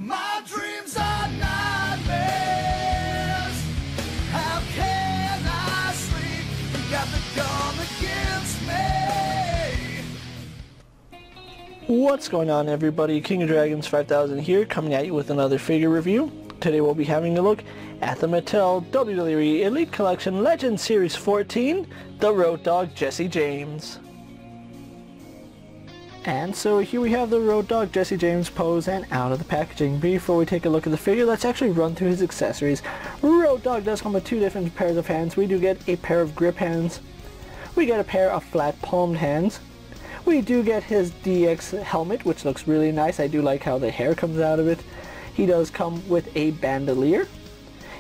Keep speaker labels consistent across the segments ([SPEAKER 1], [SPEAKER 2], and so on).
[SPEAKER 1] My dreams are nightmares. How can I sleep? You got the gun against me.
[SPEAKER 2] What's going on, everybody? KingofDragons 5000 here, coming at you with another figure review. Today we'll be having a look at the Mattel WWE Elite Collection Legends Series 14, the Road Dogg Jesse James. And so here we have the Road Dogg Jesse James pose and out of the packaging. Before we take a look at the figure, let's actually run through his accessories. Road Dogg does come with two different pairs of hands. We do get a pair of grip hands. We get a pair of flat palmed hands. We do get his DX helmet, which looks really nice. I do like how the hair comes out of it. He does come with a bandolier.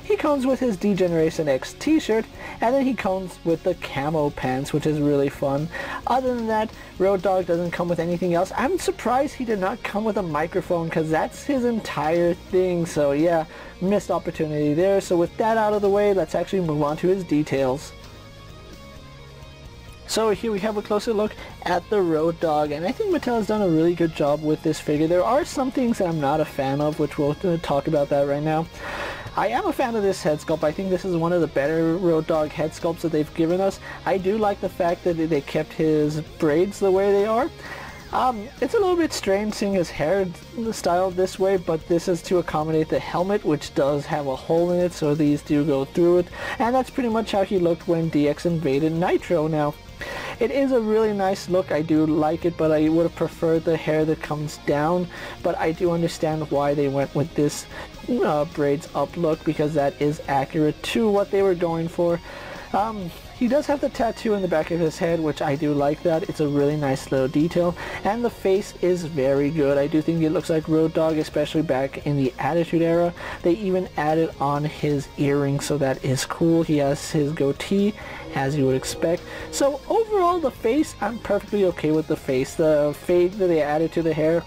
[SPEAKER 2] He comes with his D-Generation X t-shirt, and then he comes with the camo pants, which is really fun. Other than that, Road Dogg doesn't come with anything else. I'm surprised he did not come with a microphone, because that's his entire thing. So yeah, missed opportunity there. So with that out of the way, let's actually move on to his details. So here we have a closer look at the Road Dogg, and I think Mattel has done a really good job with this figure. There are some things that I'm not a fan of, which we'll talk about that right now. I am a fan of this head sculpt. I think this is one of the better Road Dogg head sculpts that they've given us. I do like the fact that they kept his braids the way they are. It's a little bit strange seeing his hair styled this way, but this is to accommodate the helmet, which does have a hole in it, so these do go through it. And that's pretty much how he looked when DX invaded Nitro. Now, it is a really nice look. I do like it, but I would have preferred the hair that comes down. But I do understand why they went with this braids up look, because that is accurate to what they were going for. He does have the tattoo in the back of his head, which I do like that. It's a really nice little detail. And the face is very good. I do think it looks like Road Dogg, especially back in the Attitude Era. They even added on his earrings, so that is cool. He has his goatee, as you would expect. So overall, the face, I'm perfectly okay with the face. The fade that they added to the hair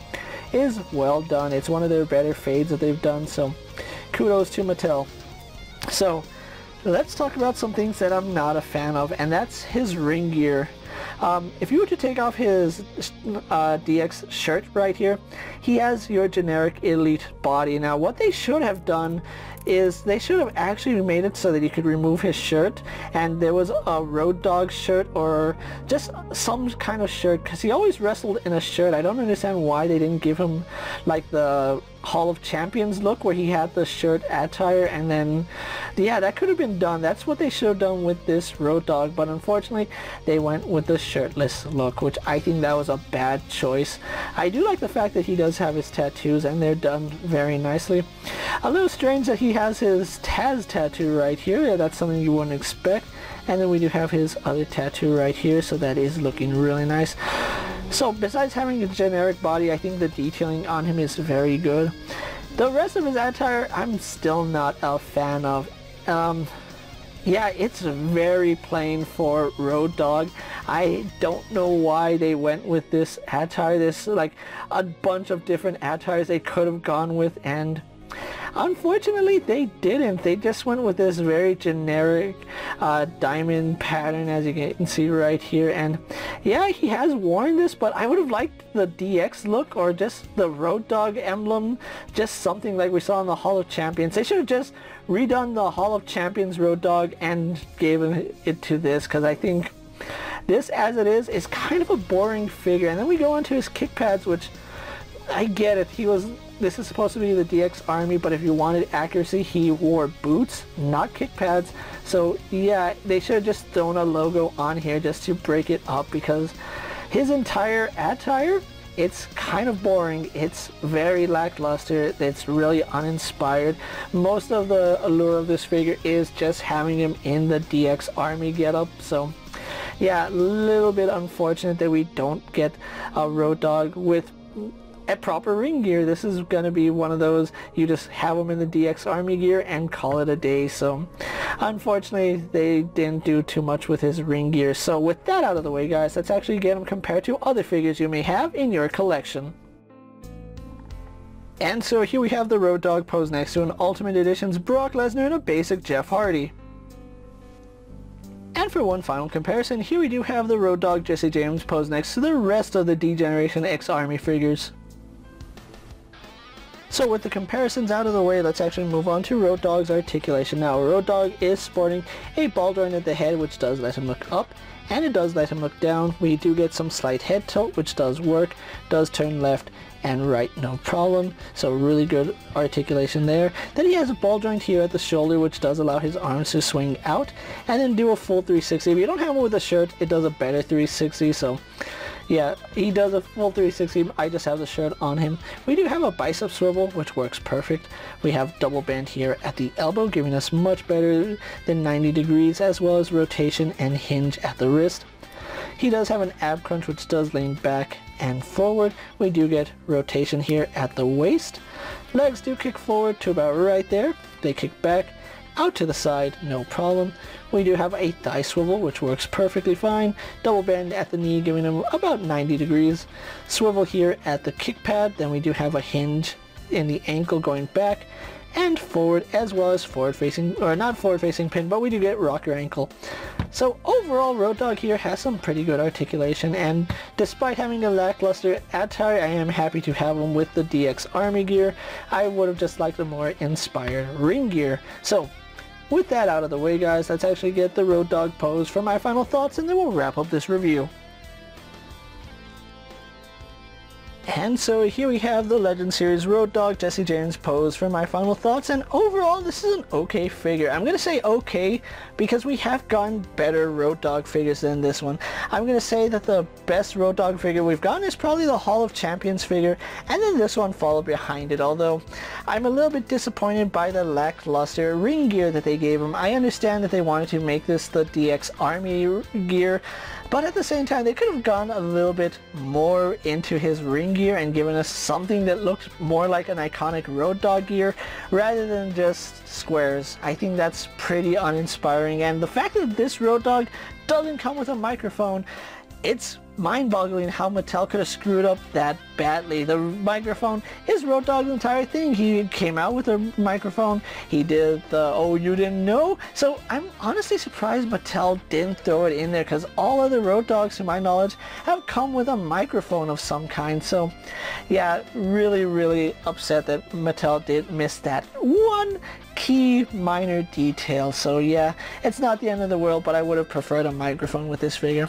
[SPEAKER 2] is well done. It's one of their better fades that they've done, so kudos to Mattel. So let's talk about some things that I'm not a fan of, and that's his ring gear. If you were to take off his DX shirt right here, he has your generic Elite body. Now what they should have done is they should have actually made it so that you could remove his shirt and there was a Road Dogg shirt or just some kind of shirt, because he always wrestled in a shirt. I don't understand why they didn't give him like the Hall of Champions look where he had the shirt attire, and then yeah, that could have been done. That's what they should have done with this Road Dogg, but unfortunately they went with the shirtless look, which I think that was a bad choice. I do like the fact that he does have his tattoos and they're done very nicely. A little strange that he has his Taz tattoo right here. Yeah, that's something you wouldn't expect. And then we do have his other tattoo right here, so that is looking really nice. So besides having a generic body, I think the detailing on him is very good. The rest of his attire, I'm still not a fan of. Yeah, it's very plain for Road Dogg. I don't know why they went with this attire. There's like a bunch of different attires they could have gone with, and unfortunately they didn't. They just went with this very generic diamond pattern, as you can see right here. And yeah, he has worn this, but I would have liked the DX look or just the Road Dogg emblem, just something like we saw in the Hall of Champions. They should have just redone the Hall of Champions Road Dogg and gave it to this, because I think this as it is kind of a boring figure. And then we go into his kick pads, which I get it. This is supposed to be the DX Army, but if you wanted accuracy, he wore boots, not kick pads. So yeah, they should have just thrown a logo on here just to break it up, because his entire attire, it's kind of boring. It's very lackluster. It's really uninspired. Most of the allure of this figure is just having him in the DX Army getup. So yeah, a little bit unfortunate that we don't get a Road Dogg with a proper ring gear. This is going to be one of those, you just have them in the DX Army gear and call it a day. So unfortunately they didn't do too much with his ring gear. So with that out of the way, guys, let's actually get him compared to other figures you may have in your collection. And so here we have the Road Dogg posed next to an Ultimate Edition's Brock Lesnar and a basic Jeff Hardy. And for one final comparison, here we do have the Road Dogg Jesse James posed next to the rest of the D-Generation X Army figures. So with the comparisons out of the way, let's actually move on to Road Dogg's articulation. Now, Road Dogg is sporting a ball joint at the head, which does let him look up, and it does let him look down. We do get some slight head tilt, which does work, does turn left and right, no problem. So really good articulation there. Then he has a ball joint here at the shoulder, which does allow his arms to swing out and then do a full 360. If you don't have him with a shirt, it does a better 360. So yeah, he does a full 360. I just have the shirt on him. We do have a bicep swivel, which works perfect. We have double bend here at the elbow, giving us much better than 90 degrees, as well as rotation and hinge at the wrist. He does have an ab crunch, which does lean back and forward. We do get rotation here at the waist. Legs do kick forward to about right there. They kick back out to the side, no problem. We do have a thigh swivel, which works perfectly fine. Double bend at the knee, giving him about 90 degrees. Swivel here at the kick pad. Then we do have a hinge in the ankle going back and forward, as well as forward facing, or not forward facing pin, but we do get rocker ankle. So overall, Road Dogg here has some pretty good articulation, and despite having a lackluster attire, I am happy to have him with the DX Army gear. I would have just liked a more inspired ring gear. So with that out of the way, guys, let's actually get the Road Dogg pose for my final thoughts, and then we'll wrap up this review. And so here we have the Legend Series Road Dogg Jesse James pose for my final thoughts, and overall this is an okay figure. I'm going to say okay because we have gotten better Road Dogg figures than this one. I'm going to say that the best Road Dogg figure we've gotten is probably the Hall of Champions figure, and then this one followed behind it, although I'm a little bit disappointed by the lackluster ring gear that they gave him. I understand that they wanted to make this the DX Army gear, but at the same time they could have gone a little bit more into his ring gear and given us something that looked more like an iconic Road Dogg gear rather than just squares. I think that's pretty uninspiring, and the fact that this Road Dogg doesn't come with a microphone, it's mind-boggling how Mattel could have screwed up that badly. The microphone is Road Dogg's entire thing. He came out with a microphone. He did the "oh, you didn't know?" So I'm honestly surprised Mattel didn't throw it in there, because all other Road Doggs, to my knowledge, have come with a microphone of some kind. So yeah, really upset that Mattel did miss that one key minor detail. So yeah, it's not the end of the world, but I would have preferred a microphone with this figure.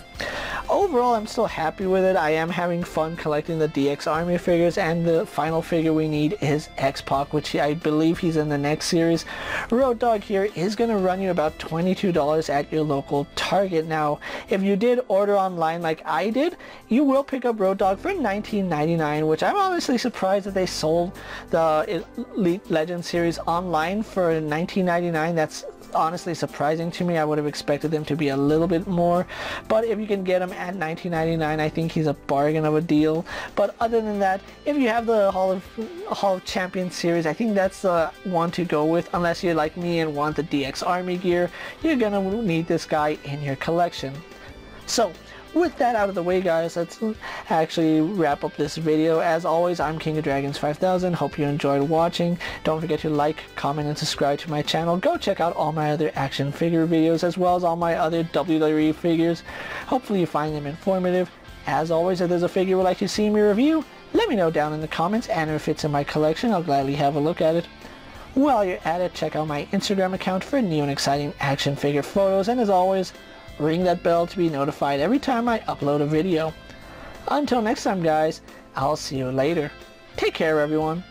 [SPEAKER 2] Overall, I'm still happy with it. I am having fun collecting the DX Army figures, and the final figure we need is X-Pac, which I believe he's in the next series. Road Dogg here is going to run you about $22 at your local Target. Now, if you did order online like I did, you will pick up Road Dogg for $19.99, which I'm honestly surprised that they sold the Elite Legend series online for $19.99. That's honestly surprising to me. I would have expected them to be a little bit more, but if you can get them at $19.99, I think he's a bargain of a deal. But other than that, if you have the Hall of Champions series, I think that's the one to go with. Unless you're like me and want the DX Army gear, you're gonna need this guy in your collection. So with that out of the way, guys, let's actually wrap up this video. As always, I'm KingofDragons 5000. Hope you enjoyed watching. Don't forget to like, comment, and subscribe to my channel. Go check out all my other action figure videos, as well as all my other WWE figures. Hopefully you find them informative. As always, if there's a figure you would like to see me review, let me know down in the comments, and if it's in my collection, I'll gladly have a look at it. While you're at it, check out my Instagram account for new and exciting action figure photos, and as always, ring that bell to be notified every time I upload a video. Until next time, guys, I'll see you later. Take care, everyone.